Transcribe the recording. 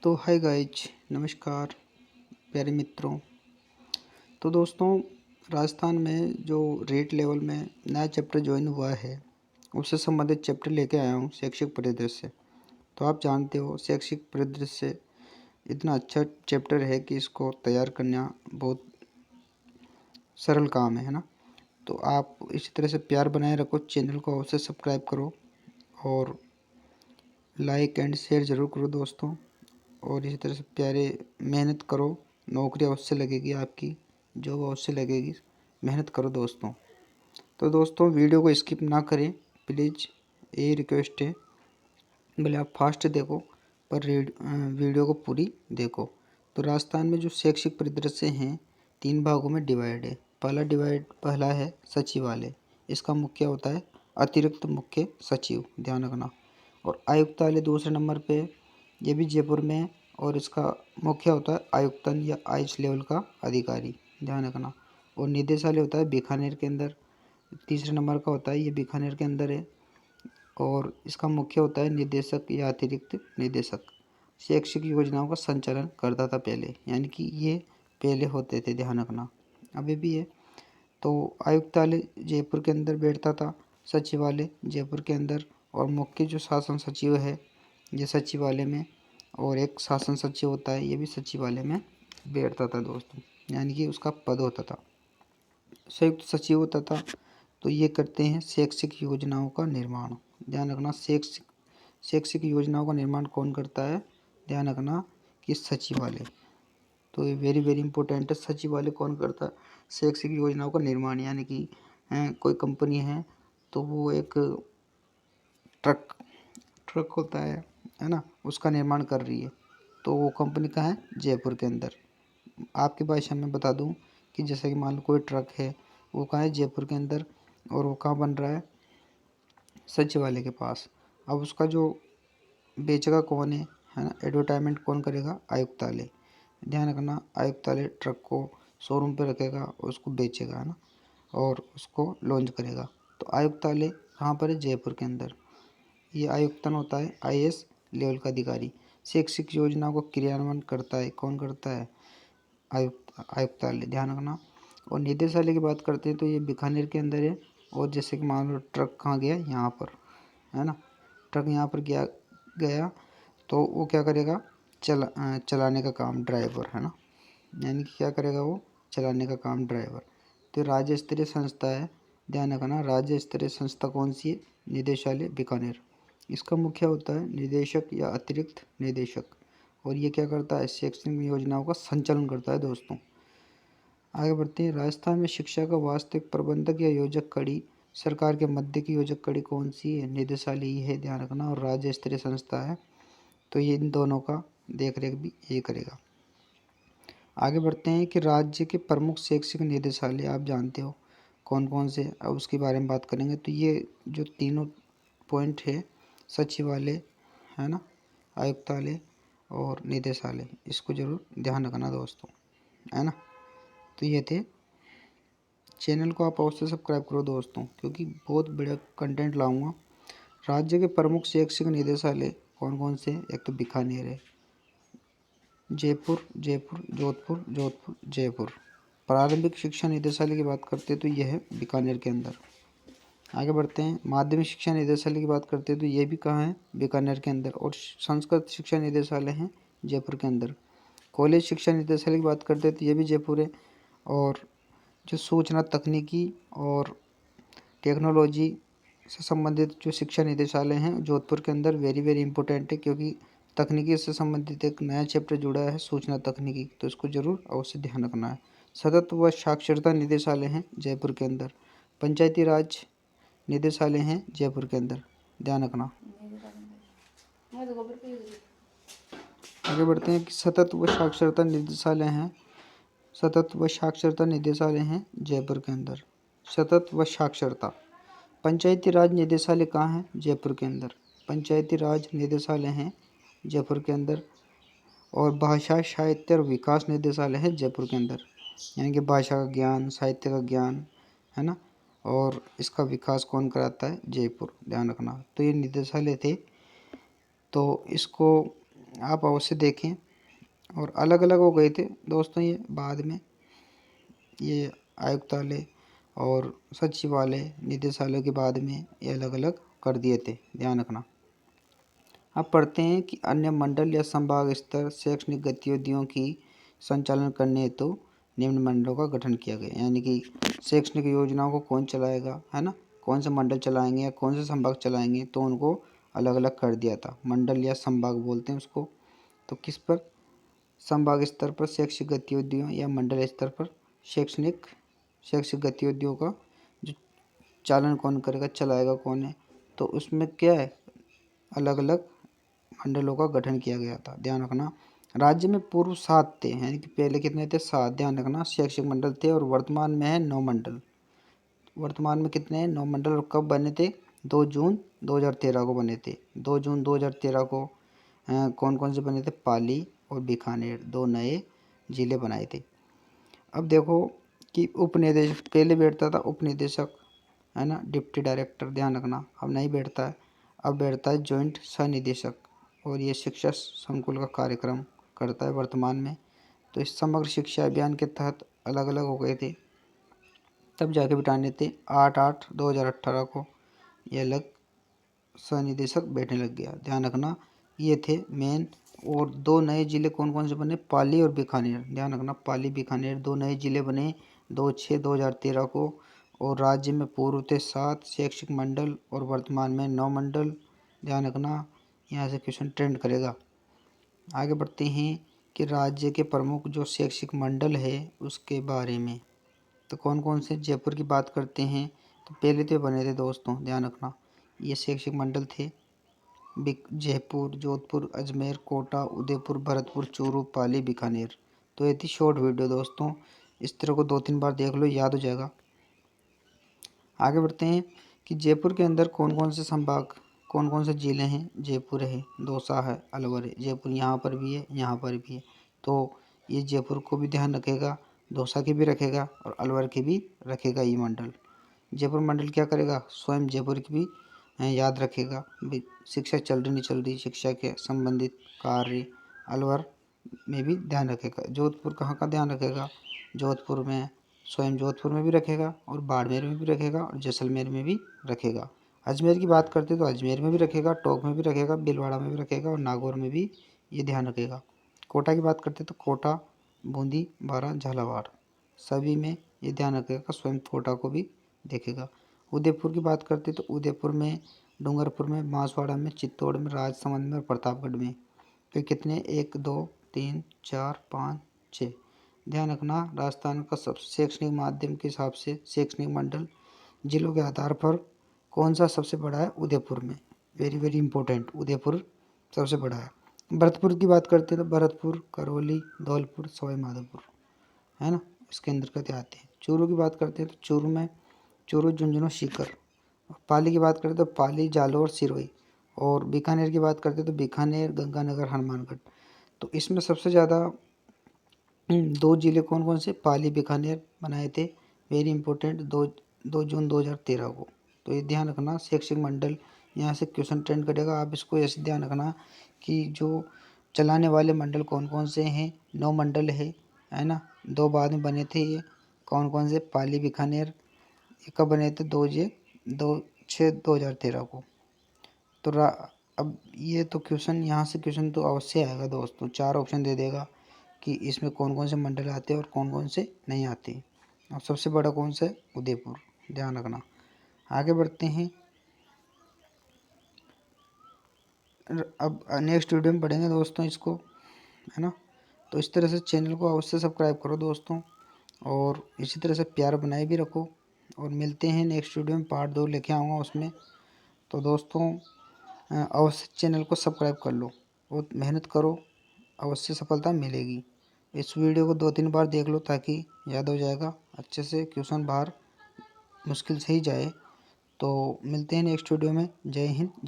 तो hi guys, नमस्कार प्यारे मित्रों। तो दोस्तों, राजस्थान में जो रेट लेवल में नया चैप्टर ज्वाइन हुआ है उससे संबंधित चैप्टर लेके आया हूँ, शैक्षिक परिदृश्य। तो आप जानते हो शैक्षिक परिदृश्य इतना अच्छा चैप्टर है कि इसको तैयार करना बहुत सरल काम है ना। तो आप इसी तरह से प्यार बनाए रखो, चैनल को अवश्य सब्सक्राइब करो और लाइक एंड शेयर ज़रूर करो दोस्तों। और इसी तरह से प्यारे मेहनत करो, नौकरी अवश्य लगेगी, आपकी जॉब अवश्य लगेगी, मेहनत करो दोस्तों। तो दोस्तों, वीडियो को स्किप ना करें प्लीज़, ये रिक्वेस्ट है। भले आप फास्ट देखो पर वीडियो को पूरी देखो। तो राजस्थान में जो शैक्षिक परिदृश्य हैं 3 भागों में डिवाइड है। पहला है सचिवालय। इसका मुख्य होता है अतिरिक्त मुख्य सचिव, ध्यान रखना। और आयुक्तालय दूसरे नंबर पे, ये भी जयपुर में है और इसका मुख्य होता है आयुक्तन या आईएएस लेवल का अधिकारी, ध्यान रखना। और निदेशालय होता है बीकानेर के अंदर, तीसरे नंबर का होता है, ये बीकानेर के अंदर है। और इसका मुख्य होता है निदेशक या अतिरिक्त निदेशक। शैक्षिक योजनाओं का संचालन करता था पहले, यानी कि ये पहले होते थे, ध्यान रखना, अभी भी है। तो आयुक्तालय जयपुर के अंदर बैठता था, सचिवालय जयपुर के अंदर, और मुख्य जो शासन सचिव है ये सचिवालय में, और एक शासन सचिव होता है ये भी सचिवालय में बैठता था दोस्तों, यानी कि उसका पद होता था। संयुक्त सचिव होता था। तो ये करते हैं शैक्षिक योजनाओं का निर्माण, ध्यान रखना। शैक्षिक योजनाओं का निर्माण कौन करता है, ध्यान रखना कि सचिवालय। तो ये वेरी वेरी इंपॉर्टेंट है, सचिवालय कौन करता है शैक्षिक योजनाओं का निर्माण। यानी कि कोई कंपनी है तो वो एक ट्रक ट्रक होता है ना, उसका निर्माण कर रही है, तो वो कंपनी कहाँ है, जयपुर के अंदर। आपकी भाषा में बता दूं कि जैसे कि मान लो कोई ट्रक है, वो कहाँ है, जयपुर के अंदर, और वो कहाँ बन रहा है, सचिवालय के पास। अब उसका जो बेचेगा कौन है ना, एडवर्टाइजमेंट कौन करेगा, आयुक्तालय, ध्यान रखना। आयुक्तालय ट्रक को शोरूम पे रखेगा और उसको बेचेगा, है ना, और उसको लॉन्च करेगा। तो आयुक्तालय कहाँ पर है, जयपुर के अंदर। ये आयुक्तन होता है आईएएस लेवल का अधिकारी। शैक्षिक योजनाओं को क्रियान्वयन करता है, कौन करता है, आयुक्तालय, ध्यान रखना। और निदेशालय की बात करते हैं तो ये बीकानेर के अंदर है। और जैसे कि मान लो ट्रक कहाँ गया, यहाँ पर, है ना, ट्रक यहाँ पर गया तो वो क्या करेगा, चलाने का काम, ड्राइवर, है ना, यानी कि क्या करेगा वो, चलाने का काम, ड्राइवर। तो राज्य स्तरीय संस्था है, ध्यान रखना। राज्य स्तरीय संस्था कौन सी है, निदेशालय बीकानेर। इसका मुख्य होता है निदेशक या अतिरिक्त निदेशक, और ये क्या करता है, शैक्षणिक योजनाओं का संचालन करता है दोस्तों। आगे बढ़ते हैं। राजस्थान में शिक्षा का वास्तविक प्रबंधक या योजक कड़ी, सरकार के मध्य की योजक कड़ी कौन सी है, निदेशालय ही है, ध्यान रखना। और राज्य स्तरीय संस्था है, तो ये इन दोनों का देख रेख भी ये करेगा। आगे बढ़ते हैं कि राज्य के प्रमुख शैक्षिक निदेशालय आप जानते हो कौन कौन से, अब उसके बारे में बात करेंगे। तो ये जो तीनों पॉइंट है, सचिवालय, है ना, आयुक्तालय और निदेशालय, इसको जरूर ध्यान रखना दोस्तों, है ना। तो ये थे, चैनल को आप अवश्य सब्सक्राइब करो दोस्तों, क्योंकि बहुत बढ़िया कंटेंट लाऊंगा। राज्य के प्रमुख शैक्षिक निदेशालय कौन कौन से, एक तो बीकानेर है, जोधपुर, जयपुर। प्रारंभिक शिक्षा निदेशालय की बात करते हैं तो यह है बीकानेर के अंदर। आगे बढ़ते हैं। माध्यमिक शिक्षा निदेशालय की बात करते हैं तो ये भी कहाँ है, बीकानेर के अंदर। और संस्कृत शिक्षा निदेशालय है जयपुर के अंदर। कॉलेज शिक्षा निदेशालय की बात करते हैं तो ये भी जयपुर है। और जो सूचना तकनीकी और टेक्नोलॉजी से संबंधित जो शिक्षा निदेशालय हैं जोधपुर के अंदर, वेरी वेरी इंपॉर्टेंट है, क्योंकि तकनीकी से संबंधित एक नया चैप्टर जुड़ा है, सूचना तकनीकी, तो इसको जरूर अवश्य ध्यान रखना है। सतत व साक्षरता निदेशालय हैं जयपुर के अंदर। पंचायती राज निदेशालय हैं जयपुर के अंदर, ध्यान रखना। आगे बढ़ते हैं कि सतत व साक्षरता निदेशालय हैं जयपुर के अंदर। सतत व साक्षरता। पंचायती राज निदेशालय कहाँ है, जयपुर के अंदर। पंचायती राज निदेशालय हैं जयपुर के अंदर। और भाषा साहित्य और विकास निदेशालय है जयपुर के अंदर, यानी कि भाषा का ज्ञान, साहित्य का ज्ञान, है ना, और इसका विकास कौन कराता है, जयपुर, ध्यान रखना। तो ये निदेशालय थे, तो इसको आप अवश्य देखें। और अलग अलग हो गए थे दोस्तों ये बाद में, ये आयुक्तालय और सचिवालय निदेशालय के बाद में ये अलग अलग कर दिए थे, ध्यान रखना। अब पढ़ते हैं कि अन्य मंडल या संभाग स्तर शैक्षणिक गतिविधियों की संचालन करने हेतु निम्न मंडलों का गठन किया गया। यानी कि शैक्षणिक योजनाओं को कौन चलाएगा, है ना, कौन से मंडल चलाएंगे या कौन से संभाग चलाएंगे, तो उनको अलग अलग कर दिया था। मंडल या संभाग बोलते हैं उसको। तो किस पर, संभाग स्तर पर शैक्षिक गतिविधियों या मंडल स्तर पर शैक्षणिक गतिविधियों का जो चालन कौन करेगा, चलाएगा कौन है, तो उसमें क्या है, अलग अलग मंडलों का गठन किया गया था, ध्यान रखना। राज्य में पूर्व 7 थे, यानी कि पहले कितने थे, 7, ध्यान रखना, शैक्षिक मंडल थे। और वर्तमान में है 9 मंडल। वर्तमान में कितने हैं, 9 मंडल। और कब बने थे, 2 जून 2013 को बने थे। 2 जून 2013 को कौन कौन से बने थे, पाली और बीकानेर, 2 नए जिले बनाए थे। अब देखो कि उप निदेशक पहले बैठता था, उप निदेशक, है ना, डिप्टी डायरेक्टर, ध्यान रखना, अब नहीं बैठता है। अब बैठता है जॉइंट सह निदेशक, और ये शिक्षा संकुल का कार्यक्रम करता है वर्तमान में। तो इस समग्र शिक्षा अभियान के तहत अलग अलग हो गए थे, तब जाके बिठाने थे 8/8/2018 को ये अलग सह निदेशक बैठने लग गया, ध्यान रखना। ये थे मेन। और 2 नए जिले कौन कौन से बने, पाली और बीकानेर, ध्यान रखना, पाली बीकानेर 2 नए जिले बने 2/6/2013 को। और राज्य में पूर्व थे 7 शैक्षिक मंडल और वर्तमान में 9 मंडल, ध्यान रखना। यहाँ से क्वेश्चन ट्रेंड करेगा। आगे बढ़ते हैं कि राज्य के प्रमुख जो शैक्षिक मंडल है उसके बारे में। तो कौन कौन से, जयपुर की बात करते हैं तो पहले तो बने थे दोस्तों, ध्यान रखना, ये शैक्षिक मंडल थे जयपुर, जोधपुर, अजमेर, कोटा, उदयपुर, भरतपुर, चूरू, पाली, बीकानेर। तो ये थी शॉर्ट वीडियो दोस्तों, इस तरह को 2-3 बार देख लो, याद हो जाएगा। आगे बढ़ते हैं कि जयपुर के अंदर कौन कौन से संभाग, कौन कौन से जिले हैं। जयपुर है, दौसा है, अलवर है। जयपुर यहाँ पर भी है, यहाँ पर भी है। तो ये जयपुर को भी ध्यान रखेगा, दौसा की भी रखेगा और अलवर की भी रखेगा ये मंडल। जयपुर मंडल क्या करेगा, स्वयं जयपुर की भी याद रखेगा। शिक्षा चल रही नहीं चल रही, शिक्षा के संबंधित कार्य अलवर में भी ध्यान रखेगा। जोधपुर कहाँ का ध्यान रखेगा, जोधपुर में, स्वयं जोधपुर में भी रखेगा और बाड़मेर में भी रखेगा और जैसलमेर में भी रखेगा। अजमेर की बात करते तो अजमेर में भी रखेगा, टोंक में भी रखेगा, भीलवाड़ा में भी रखेगा और नागौर में भी ये ध्यान रखेगा। कोटा की बात करते तो कोटा, बूंदी, बारा, झालावाड़ सभी में ये ध्यान रखेगा, स्वयं कोटा को भी देखेगा। उदयपुर की बात करते तो उदयपुर में, डूंगरपुर में, बांसवाड़ा में, चित्तौड़ में, राजसमंद में और प्रतापगढ़ में। तो कितने, 1 2 3 4 5 6, ध्यान रखना। राजस्थान का सब शैक्षणिक माध्यम के हिसाब से शैक्षणिक मंडल जिलों के आधार पर कौन सा सबसे बड़ा है, उदयपुर में, वेरी वेरी इंपॉर्टेंट, उदयपुर सबसे बड़ा है। भरतपुर की बात करते हैं तो भरतपुर, करौली, धौलपुर, सवाई माधोपुर, है ना, इसके अंतर्गत आते हैं। चूरू की बात करते हैं तो चूरू में चूरू, झुंझुनू, सीकर। पाली की बात करें तो पाली, जालौर, सिरोही। और बीकानेर की बात करते हैं तो बीकानेर, गंगानगर, हनुमानगढ़। तो इसमें सबसे ज़्यादा 2 जिले कौन कौन से, पाली, बीकानेर बनाए थे, वेरी इंपॉर्टेंट, 2 जून 2013 को। तो ये ध्यान रखना, शैक्षिक मंडल यहाँ से क्वेश्चन ट्रेंड करेगा। आप इसको ऐसे ध्यान रखना कि जो चलाने वाले मंडल कौन कौन से हैं, 9 मंडल है ना, 2 बाद में बने थे ये, कौन कौन से, पाली, बीकानेर, ये कब बने थे, 2/6/2013 को। तो अब ये तो क्वेश्चन, यहाँ से क्वेश्चन तो अवश्य आएगा दोस्तों, 4 ऑप्शन दे देगा कि इसमें कौन कौन से मंडल आते हैं और कौन कौन से नहीं आते। और सबसे बड़ा कौन सा है, उदयपुर, ध्यान रखना। आगे बढ़ते हैं, अब नेक्स्ट वीडियो में पढ़ेंगे दोस्तों इसको, है ना। तो इस तरह से चैनल को अवश्य सब्सक्राइब करो दोस्तों, और इसी तरह से प्यार बनाए भी रखो। और मिलते हैं नेक्स्ट वीडियो में, पार्ट 2 लेके आऊँगा उसमें। तो दोस्तों अवश्य चैनल को सब्सक्राइब कर लो, बहुत मेहनत करो, अवश्य सफलता मिलेगी। इस वीडियो को 2-3 बार देख लो ताकि याद हो जाएगा अच्छे से, क्वेश्चन बाहर मुश्किल से ही जाए। तो मिलते हैं नेक्स्ट वीडियो में। जय हिंद, जय।